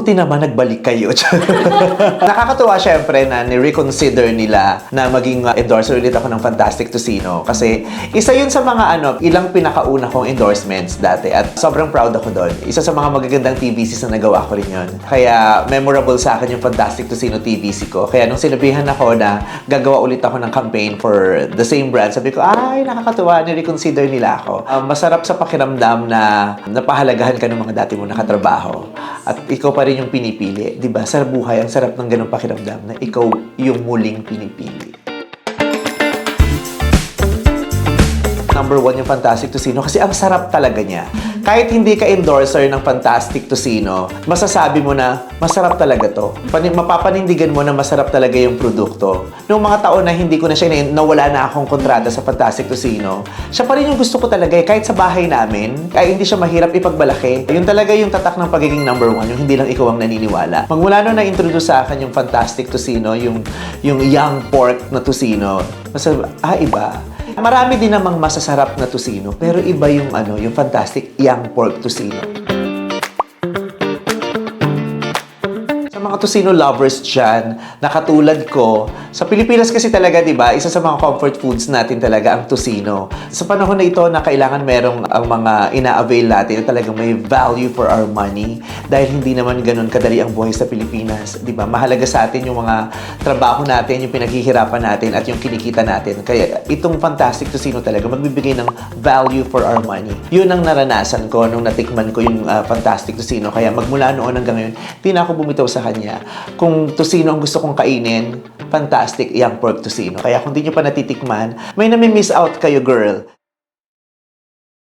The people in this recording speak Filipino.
Buti naman nagbalik kayo. Nakakatuwa syempre na ni-reconsider nila na maging endorser ulit ako ng Fantastic Tocino. Kasi isa yun sa mga ilang pinakauna kong endorsements dati. At sobrang proud ako doon. Isa sa mga magagandang TVCs na nagawa ko rin yun. Kaya memorable sa akin yung Fantastic Tocino TVC ko. Kaya nung sinabihan ako na gagawa ulit ako ng campaign for the same brand, sabi ko, ay, nakakatuwa, ni-reconsider nila ako. Masarap sa pakiramdam na napahalagahan ka ng mga dati mo nakatrabaho. At ikaw pa rin yung pinipili. Diba? Sa buhay, ang sarap ng ganung pakiramdam na ikaw yung muling pinipili. Number 1 yung Fantastic Tocino kasi ang sarap talaga niya. Kahit hindi ka endorser ng Fantastic Tocino, masasabi mo na masarap talaga to. Mapapanindigan mo na masarap talaga yung produkto. Noong mga taon na hindi ko na siya nawala na akong kontrata sa Fantastic Tocino, siya pa rin yung gusto ko talaga kahit sa bahay namin, kahit hindi siya mahirap ipagbalaki. Yun talaga yung tatak ng pagiging number 1, yung hindi lang ikaw ang naniniwala. Magmula nung na-introduce sa akin yung Fantastic Tocino, yung young pork na tocino, masasabi, iba. Marami din namang masasarap na tocino, pero iba yung yung Fantastic Young Pork Tocino. Sa mga tocino lovers dyan, na katulad ko, sa Pilipinas kasi talaga, di ba, isa sa mga comfort foods natin talaga ang tocino. Sa panahon na ito na kailangan merong ang mga ina-avail natin na talagang may value for our money dahil hindi naman ganun kadali ang buhay sa Pilipinas. Di ba? Mahalaga sa atin yung mga trabaho natin, yung pinaghihirapan natin at yung kinikita natin. Kaya itong Fantastic Tocino talaga magbibigay ng value for our money. Yun ang naranasan ko nung natikman ko yung Fantastic Tocino. Kaya magmula noon hanggang ngayon, di na ako bumitaw sa kanya. Kung tocino ang gusto kong kainin, Fantastic Young Pork Tocino. Kaya kung di nyo pa natitikman, may nami-miss out kayo, girl.